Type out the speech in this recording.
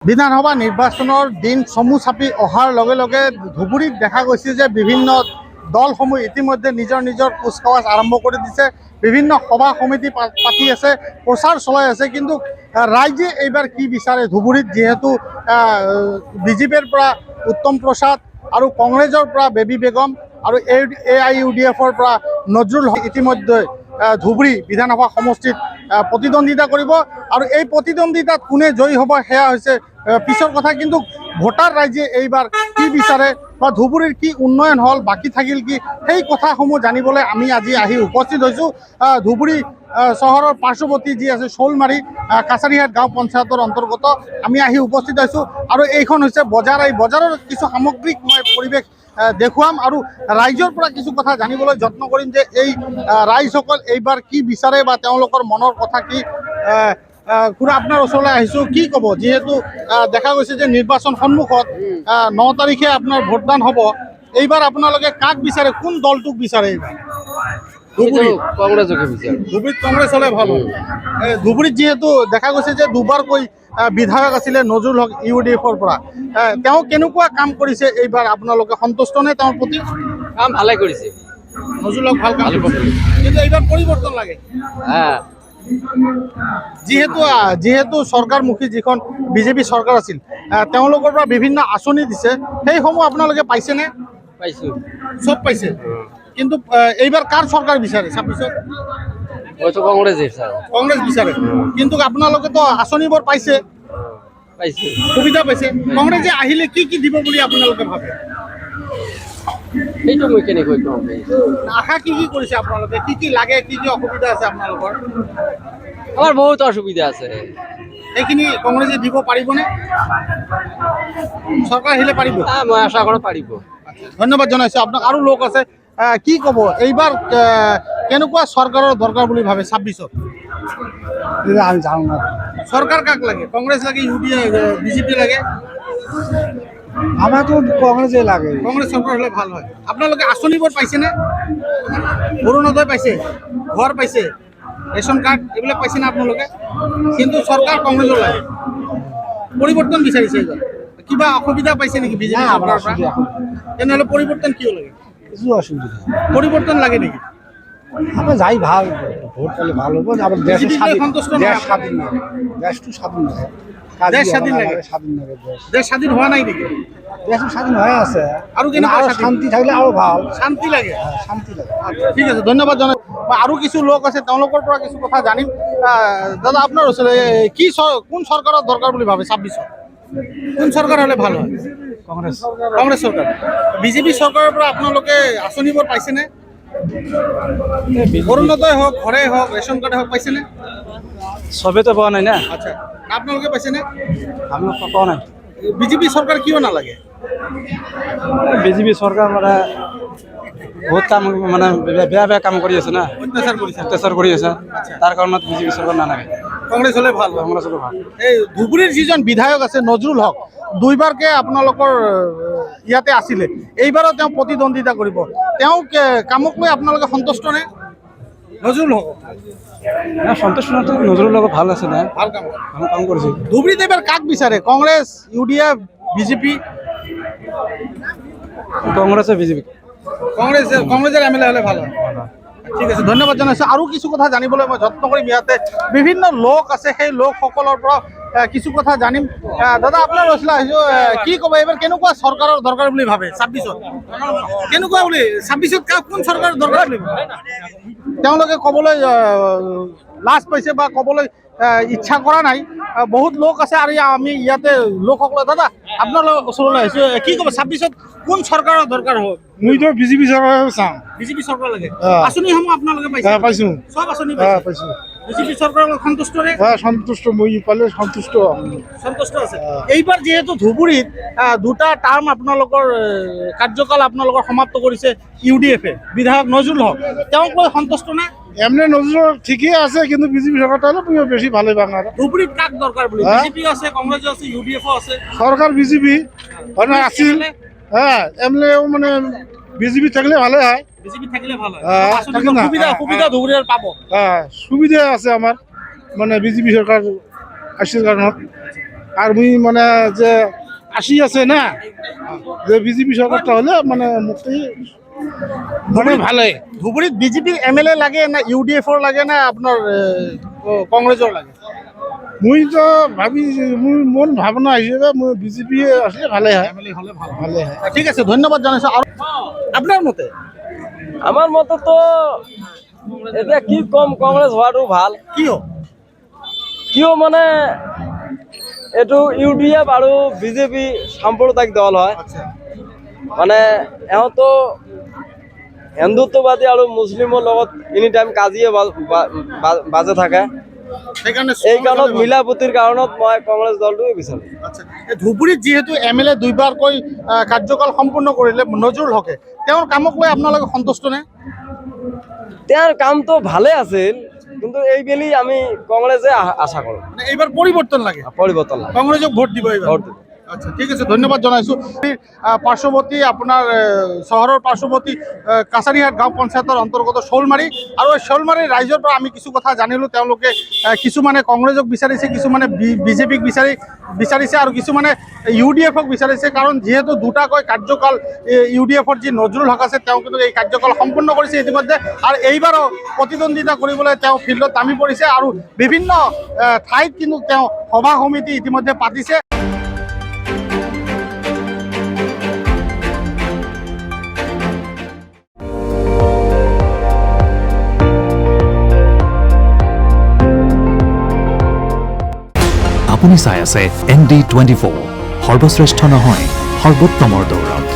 বিধানসভা নিৰ্বাচনৰ দিন চমু চাপি অহাৰ লগে লগে ধুবুৰীত দেখা গৈছে যে বিভিন্ন দলসমূহ ইতিমধ্যে নিজৰ নিজৰ কুচকাৱাজ আৰম্ভ কৰি দিছে। বিভিন্ন সভা সমিতি পাতি আছে, প্ৰচাৰ চলাই আছে। কিন্তু ৰাইজে এইবাৰ কি বিচাৰে? ধুবুৰীত যিহেতু বিজেপিৰ পৰা উত্তম প্ৰসাদ আৰু কংগ্ৰেছৰ পৰা বেবী বেগম আৰু AIUDFৰ পৰা নজৰুল হক ইতিমধ্যে ধুবুৰী বিধানসভা সমষ্টিত প্ৰতিদ্বন্দ্বিতা কৰিব। আৰু এই প্ৰতিদ্বন্দ্বিতাত কোনে জয়ী হ'ব সেয়া হৈছে পিছৰ কথা। কিন্তু ভোটাৰ ৰাইজে এইবাৰ কি বিচাৰে বা ধুবুৰীৰ কি উন্নয়ন হ'ল, বাকী থাকিল কি, সেই কথাসমূহ জানিবলৈ আমি আজি আহি উপস্থিত হৈছোঁ ধুবুৰী চহৰৰ পাৰ্শ্বৱৰ্তী যি আছে শৌলমাৰী কাছাৰীহাট গাঁও পঞ্চায়তৰ অন্তৰ্গত আমি আহি উপস্থিত হৈছোঁ। আৰু এইখন হৈছে বজাৰ। এই বজাৰৰ কিছু সামগ্ৰিক মই পৰিৱেশ দেখুৱাম আৰু ৰাইজৰ পৰা কিছু কথা জানিবলৈ যত্ন কৰিম যে এই ৰাইজসকল এইবাৰ কি বিচাৰে বা তেওঁলোকৰ মনৰ কথা কি। খুৰা, আপোনাৰ ওচৰলৈ আহিছোঁ, কি ক'ব? যিহেতু দেখা গৈছে যে নিৰ্বাচন সন্মুখত 9 তাৰিখে আপোনাৰ ভোটদান হ'ব। এইবাৰ আপোনালোকে কাক বিচাৰে, কোন দলটোক বিচাৰে? এইবাৰ ধুবুৰীত কংগ্ৰেছ হ'লে ভাল হয়। ধুবুৰীত যিহেতু দেখা গৈছে যে দুবাৰকৈ বিধায়ক আছিলে নজৰুল হক UDFৰ পৰা, তেওঁ কেনেকুৱা কাম কৰিছে? এইবাৰ আপোনালোকে সন্তুষ্ট নে তেওঁৰ প্ৰতি? কাম ভালে কৰিছে, নজৰুল হক ভাল কাম কৰিছে, কিন্তু এইবাৰ পৰিৱৰ্তন লাগে। যিহেতু চৰকাৰমুখী যিখন বিজেপি চৰকাৰ আছিল, তেওঁলোকৰ পৰা বিভিন্ন আঁচনি দিছে, সেইসমূহ আপোনালোকে পাইছেনে? পাইছোঁ, চব পাইছে। কিন্তু এইবাৰ কাৰ চৰকাৰ বিচাৰে? 26ত কংগ্ৰেছ বিচাৰে। কিন্তু আপোনালোকেতো আঁচনিবোৰ পাইছে, সুবিধা পাইছে। কংগ্ৰেছে আহিলে কি কি দিব বুলি আপোনালোকে ভাবে? সেইটো মই কেনেকৈ কম। আশা কি কি কৰিছে আপোনালোকে? কি কি লাগে, কি কি অসুবিধা আছে আপোনালোকৰ? আমাৰ বহুত অসুবিধা আছে, এইখিনি কংগ্ৰেছে দিব পাৰিবনে? চৰকাৰ আহিলে পাৰিব? মই আশা কৰোঁ পাৰিব। ধন্যবাদ জনাইছোঁ আপোনাক। আৰু লোক আছে, কি ক'ব এইবাৰ কেনেকুৱা চৰকাৰৰ দৰকাৰ বুলি ভাবে 26ত? আমি জানো না, চৰকাৰ কাক লাগে? কংগ্ৰেছ লাগে, বিজেপি লাগে? আমাৰতো কংগ্ৰেছে লাগে। কংগ্ৰেছ চৰকাৰ হ'লে ভাল হয়। আপোনালোকে আঁচনিবোৰ পাইছেনে? অৰুণোদয় পাইছে, ঘৰ পাইছে, ৰেচন কাৰ্ড এইবিলাক পাইছেনে আপোনালোকে? কিন্তু চৰকাৰ কংগ্ৰেছৰ লাগে। পৰিৱৰ্তন বিচাৰিছে এইবাৰ। কিবা অসুবিধা পাইছে নেকি বিজেপি চৰকাৰৰ পৰা? তেনেহ'লে পৰিৱৰ্তন কিয় লাগে? কিছু অসুবিধা পৰিৱৰ্তন লাগে নেকি? আমরা যাই ভাল ভোট পেলে ভালো হবে। আবার দেশের বিজেপিতে স্বাধীন, সন্তুষ্ট নয় দেশ আপনারা? স্বাধীন না, দেশটু স্বাধীন না, দেশ স্বাধীন লাগে? স্বাধীন লাগে দেশ। দেশ স্বাধীন হোৱা নাই নেকি? দেশ স্বাধীন হয়ে আছে, আৰু কেনেকুৱা আৰু স্বাধীন? শান্তি থাকলে আৰু ভাল। শান্তি লাগে। শান্তি লাগে। ঠিক আছে, ধন্যবাদ জনাইছোঁ। আৰু কিছু লোক আছে, তেওঁলোকৰ পৰা কিছু কথা জানিম। দাদা, আপোনাৰ ওচৰত কি কোন চৰকাৰৰ দৰকাৰ বুলি ভাবে 26ত? কোন চৰকাৰ হ'লে ভাল হয়? কংগ্ৰেস কংগ্ৰেছ চৰকাৰ। বিজেপি চৰকাৰৰ পৰা আপোনালোকে আঁচনিবোৰ পাইছেনে? অৰুণোদয় হওক, ঘৰে হওক, ৰেচন কাৰ্ডে হওক, পাইছেনে? সবে তো পাওয়া নাই না, আচ্ছা, আপোনালোকে পাইছেনে? আমি পাওয়া নাই। বিজেপি চৰকাৰ কিয় নালাগে? বিজেপি সৰকাৰ মানে বহুত কাম মানে বেয়া বেয়া কাম কৰি আছে না, অত্যাচাৰ কৰিছে। অত্যাচাৰ কৰি আছে, তাৰ কাৰণত বিজেপি চৰকাৰ নালাগে। কংগ্ৰেছ হ'লে ভাল হয়। কংগ্ৰেছ ভাল। এই ধুবুৰীৰ যিজন বিধায়ক আছে নজৰুল হক, দুইবাৰকে আপোনালোকৰ ইয়াতে আছিলে, এইবাৰো তেওঁ প্ৰতিদ্বন্দ্বিতা কৰিব। তেওঁ কামক লৈ আপোনালোকে সন্তুষ্ট নে? নজৰুল হক সন্তোষ নজৰুল লগত ভাল আছে না, ভাল কাম। ভাল কাম কৰিছে। ধুবুৰীত এইবাৰ কাক বিচাৰে? Congress, UDF, BJP? কংগ্ৰেছে বিজেপি। কংগ্ৰেছৰ MLA হ'লে ভাল হয়। ঠিক আছে, ধন্যবাদ জনাইছোঁ। আৰু কিছু কথা জানিবলৈ মই যত্ন কৰিম। ইয়াতে বিভিন্ন লোক আছে, সেই লোকসকলৰ পৰা কিছু কথা জানিম। দাদা, আপোনাৰ ওচৰলৈ আহিছোঁ, কি ক'ব এইবাৰ কেনেকুৱা চৰকাৰৰ দৰকাৰ বুলি ভাবে 26ত? কেনেকুৱা বুলি 26ত কোন চৰকাৰৰ দৰকাৰ বুলি ভাবে? তেওঁলোকে ক'বলৈ লাজ পাইছে বা ক'বলৈ ইচ্ছা কৰা নাই। বহুত লোক আছে আৰু আমি ইয়াতে লোকসকলে, দাদা আপোনাৰ ওচৰলৈ আহিছোঁ, কি ক'ব 26ত কোন চৰকাৰৰ দৰকাৰ হ'ব? মইতো বিজেপি চৰকাৰ চাওঁ। বিজেপি চৰকাৰ লাগে। আঁচনিসমূহ আপোনালোকে পাইছে? পাইছোঁ। সব আঁচনি পাইছে? পাইছোঁ। বিজেপি চৰকাৰৰ সন্তুষ্ট নে? সন্তুষ্ট, মই পালে সন্তুষ্ট। সন্তুষ্ট আছে। এইবাৰ যিহেতু ধুবুৰীত দুটা টাৰ্ম আপোনালোকৰ কাৰ্যকাল আপোনালোকৰ সমাপ্ত কৰিছে UDF-এ, বিধায়ক নজৰুল হক, তেওঁক লৈ সন্তুষ্ট নে? এমনি নজৰুল ঠিকই আছে, কিন্তু বিজেপি সৰকাৰটা হলে বেশি ভালোই বাংলাৰ। ধুবুৰীত কাক দৰকাৰ বুলি? বিজেপি আছে, কংগ্ৰেছ আছে, UDF-ও আছে। সরকার বিজেপি আছিল, হ্যাঁ, এমনিও মানে বিজেপি থাকলে ভালো হয়। বিজেপি থাকিলে ভাল হয়। থাকে না। সুবিধা ধুবুৰীৰ পাব। হ্যাঁ, সুবিধা আছে আমার, মানে বিজেপি সরকার আসছে কারণ। আর মুই মানে যে আসি আছে না যে বিজেপি সরকারটা হলে মানে মোটামুটি মানে ভালোই। ধুবুৰীত বিজেপিৰ MLA লাগে না UDF-ৰ লাগে না আপোনাৰ কংগ্ৰেছৰ লাগে? মুই তো ভাবি মুই মন ভাবনা হিসেবে মুই বিজেপি আসলে ভালে হয়, ভালে হয়। ঠিক আছে, ধন্যবাদ জনাইছোঁ। আৰু আপোনাৰ মতে? আমাৰ মতে তো এতিয়া কি কম, কংগ্ৰেস হওয়াটো ভাল। কিয়? কিয় মানে এইটো UDF আৰু বিজেপি সাম্প্ৰদায়িক দল হয়। মানে এওঁতো হিন্দুত্ববাদী আৰু মুছলিমৰ লগত এনি টাইম কাজিয়া বাজে থাকে। সেইকাৰণে এই কাৰণত মিলাপ্ৰীতিৰ কাৰণত মই কংগ্ৰেছ দলটোৱে বিচাৰোঁ। আচ্ছা, এই ধুবুৰীত যিহেতু MLA দুইবাৰকৈ কাৰ্যকাল সম্পূৰ্ণ কৰিলে নজৰুল হকে, তেওঁৰ কামক লৈ আপোনালোকে সন্তুষ্ট নে? তেওঁৰ কামটো ভালে আছিল, কিন্তু এইবেলি আমি কংগ্ৰেছে আশা কৰোঁ। মানে এইবাৰ পৰিৱৰ্তন লাগে, পৰিৱৰ্তন লাগে। কংগ্ৰেছক ভোট দিব এইবাৰ। ভোট দিব। আচ্ছা, ঠিক আছে, ধন্যবাদ জনাইছোঁ। পাৰ্শ্বৱৰ্তী আপোনাৰ চহৰৰ পাৰ্শ্বৱৰ্তী কাছাৰীহাট গাঁও পঞ্চায়তৰ অন্তৰ্গত শ'লমাৰী, আৰু এই শ'লমাৰীৰ ৰাইজৰ পৰা আমি কিছু কথা জানিলোঁ। তেওঁলোকে কিছুমানে কংগ্ৰেছক বিচাৰিছে, কিছুমানে বিজেপিক বিচাৰিছে আৰু কিছুমানে UDF-ক বিচাৰিছে। কাৰণ যিহেতু দুটাকৈ কাৰ্যকাল UDF-ৰ যি নজৰুল হক আছে, তেওঁ কিন্তু এই কাৰ্যকাল সম্পূৰ্ণ কৰিছে ইতিমধ্যে, আৰু এইবাৰো প্ৰতিদ্বন্দ্বিতা কৰিবলৈ তেওঁ ফিল্ডত নামি পৰিছে, আৰু বিভিন্ন ঠাইত কিন্তু তেওঁ সভা সমিতি ইতিমধ্যে পাতিছে। আপুনি চাই আছে ND24, সৰ্বশ্ৰেষ্ঠ নহয় সৰ্বোত্তমৰ দৌৰত।